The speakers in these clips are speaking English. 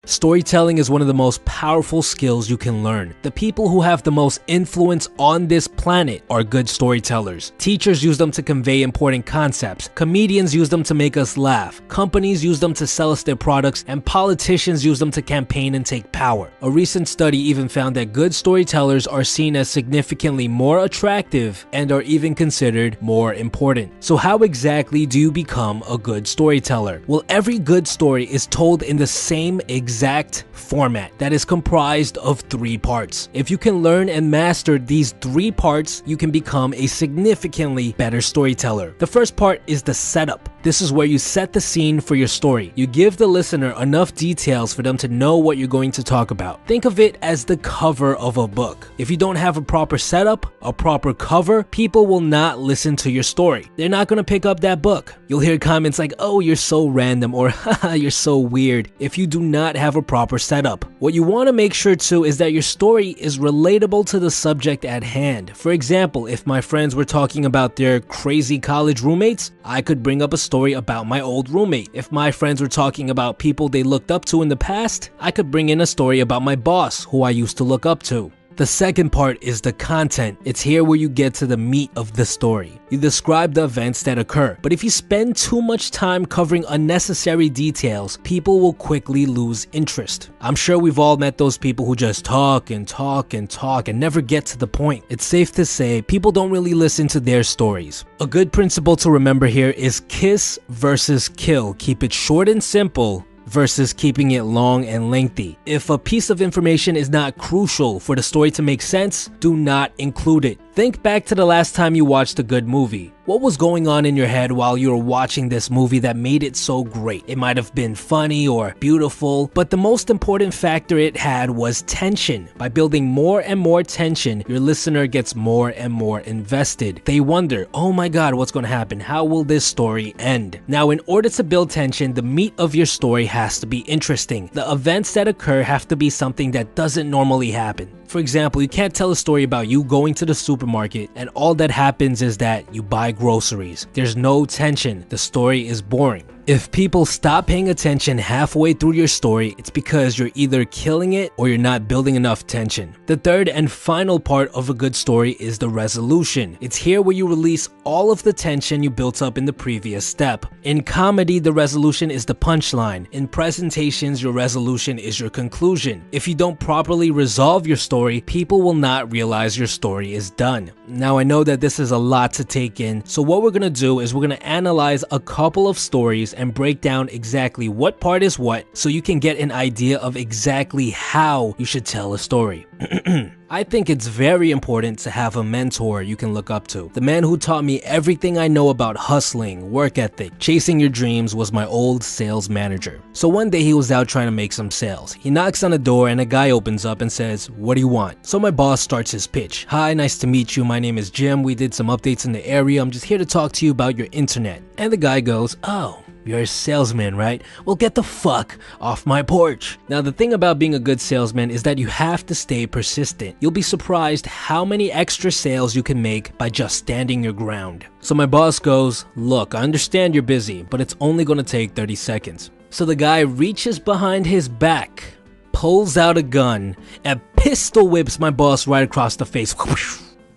Storytelling is one of the most powerful skills you can learn. The people who have the most influence on this planet are good storytellers. Teachers use them to convey important concepts. Comedians use them to make us laugh. Companies use them to sell us their products, and politicians use them to campaign and take power. A recent study even found that good storytellers are seen as significantly more attractive and are even considered more important. So how exactly do you become a good storyteller? Well, every good story is told in the same exact format that is comprised of 3 parts. If you can learn and master these 3 parts, you can become a significantly better storyteller. The first part is the setup. This is where you set the scene for your story. You give the listener enough details for them to know what you're going to talk about. Think of it as the cover of a book. If you don't have a proper setup, a proper cover, people will not listen to your story. They're not going to pick up that book. You'll hear comments like, "Oh, you're so random," or "Haha, you're so weird," if you do not have a proper setup. What you want to make sure too is that your story is relatable to the subject at hand. For example, if my friends were talking about their crazy college roommates, I could bring up a story about my old roommate. If my friends were talking about people they looked up to in the past, I could bring in a story about my boss, who I used to look up to. The second part is the content. It's here where you get to the meat of the story. You describe the events that occur, but if you spend too much time covering unnecessary details, people will quickly lose interest. I'm sure we've all met those people who just talk and talk and talk and never get to the point. It's safe to say people don't really listen to their stories. A good principle to remember here is kiss versus kill. Keep it short and simple versus keeping it long and lengthy. If a piece of information is not crucial for the story to make sense, do not include it. Think back to the last time you watched a good movie. What was going on in your head while you were watching this movie that made it so great? It might have been funny or beautiful, but the most important factor it had was tension. By building more and more tension, your listener gets more and more invested. They wonder, "Oh my god, what's going to happen? How will this story end?" Now, in order to build tension, the meat of your story has to be interesting. The events that occur have to be something that doesn't normally happen. For example, you can't tell a story about you going to the supermarket and all that happens is that you buy groceries. There's no tension. The story is boring. If people stop paying attention halfway through your story, it's because you're either killing it or you're not building enough tension. The third and final part of a good story is the resolution. It's here where you release all of the tension you built up in the previous step. In comedy, the resolution is the punchline. In presentations, your resolution is your conclusion. If you don't properly resolve your story, people will not realize your story is done. Now, I know that this is a lot to take in, so what we're gonna do is we're gonna analyze a couple of stories and break down exactly what part is what so you can get an idea of exactly how you should tell a story. I think it's very important to have a mentor you can look up to. The man who taught me everything I know about hustling, work ethic, chasing your dreams was my old sales manager. So one day he was out trying to make some sales. He knocks on the door and a guy opens up and says, "What do you want?" So my boss starts his pitch. "Hi, nice to meet you. My name is Jim. We did some updates in the area. I'm just here to talk to you about your internet." And the guy goes, "Oh, you're a salesman, right? Well, get the fuck off my porch." Now, the thing about being a good salesman is that you have to stay persistent. You'll be surprised how many extra sales you can make by just standing your ground. So my boss goes, "Look, I understand you're busy, but it's only gonna take 30 seconds. So the guy reaches behind his back, pulls out a gun, and pistol whips my boss right across the face.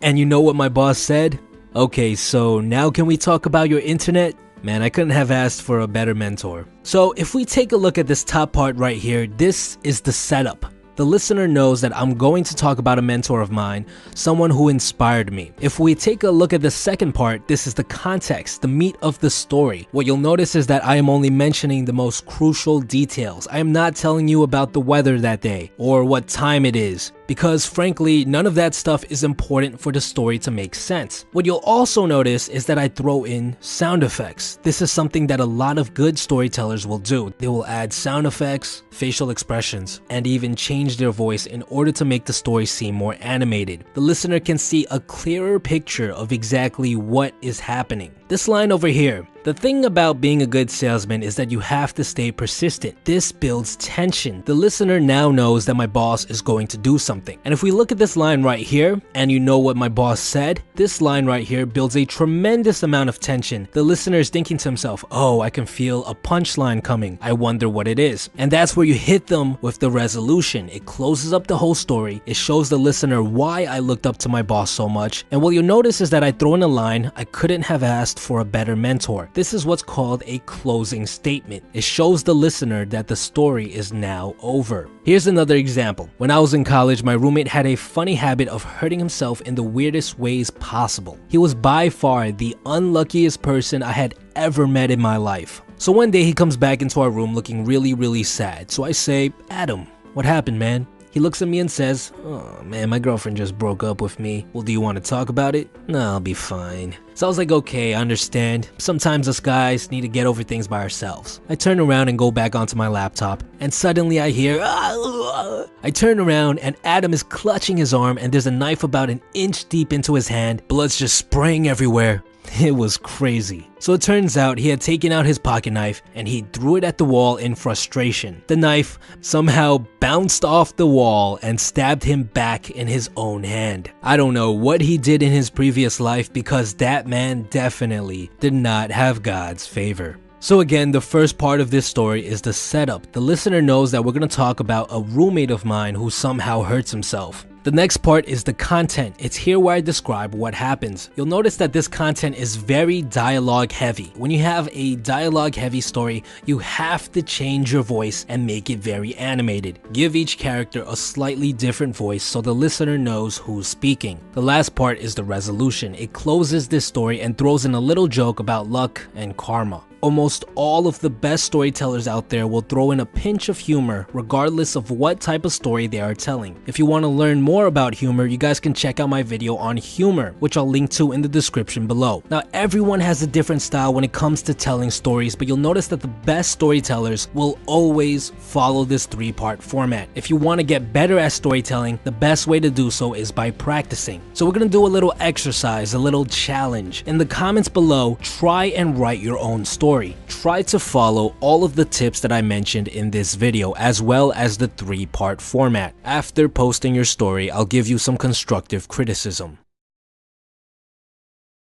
And you know what my boss said? "Okay, so now can we talk about your internet?" Man, I couldn't have asked for a better mentor. So if we take a look at this top part right here, this is the setup. The listener knows that I'm going to talk about a mentor of mine, someone who inspired me. If we take a look at the second part, this is the context, the meat of the story. What you'll notice is that I am only mentioning the most crucial details. I am not telling you about the weather that day or what time it is, because frankly, none of that stuff is important for the story to make sense. What you'll also notice is that I throw in sound effects. This is something that a lot of good storytellers will do. They will add sound effects, facial expressions, and even change their voice in order to make the story seem more animated. The listener can see a clearer picture of exactly what is happening. This line over here, The thing about being a good salesman is that you have to stay persistent. This builds tension. The listener now knows that my boss is going to do something. And if we look at this line right here, and you know what my boss said, this line right here builds a tremendous amount of tension. The listener is thinking to himself, oh, I can feel a punchline coming. I wonder what it is. And that's where you hit them with the resolution. It closes up the whole story. It shows the listener why I looked up to my boss so much. And what you'll notice is that I throw in a line, I couldn't have asked for a better mentor. This is what's called a closing statement. It shows the listener that the story is now over. Here's another example. When I was in college, my roommate had a funny habit of hurting himself in the weirdest ways possible. He was by far the unluckiest person I had ever met in my life. So one day he comes back into our room looking really sad. So I say, Adam, what happened, man? He looks at me and says, oh man, my girlfriend just broke up with me. Well, do you want to talk about it? No, I'll be fine. So I was like, okay, I understand. Sometimes us guys need to get over things by ourselves. I turn around and go back onto my laptop, and suddenly I hear, I turn around and Adam is clutching his arm and there's a knife about an inch deep into his hand. Blood's just spraying everywhere. It was crazy. So it turns out he had taken out his pocket knife and he threw it at the wall in frustration. The knife somehow bounced off the wall and stabbed him back in his own hand. I don't know what he did in his previous life because that man definitely did not have God's favor. So again, the first part of this story is the setup. The listener knows that we're going to talk about a roommate of mine who somehow hurts himself. The next part is the content. It's here where I describe what happens. You'll notice that this content is very dialogue heavy. When you have a dialogue heavy story, you have to change your voice and make it very animated. Give each character a slightly different voice so the listener knows who's speaking. The last part is the resolution. It closes this story and throws in a little joke about luck and karma. Almost all of the best storytellers out there will throw in a pinch of humor regardless of what type of story they are telling. If you want to learn more about humor, you guys can check out my video on humor, which I'll link to in the description below. Now, everyone has a different style when it comes to telling stories, but you'll notice that the best storytellers will always follow this 3-part format. If you want to get better at storytelling, the best way to do so is by practicing. So we're going to do a little exercise, a little challenge. In the comments below, try and write your own story. Try to follow all of the tips that I mentioned in this video, as well as the 3-part format. After posting your story, I'll give you some constructive criticism.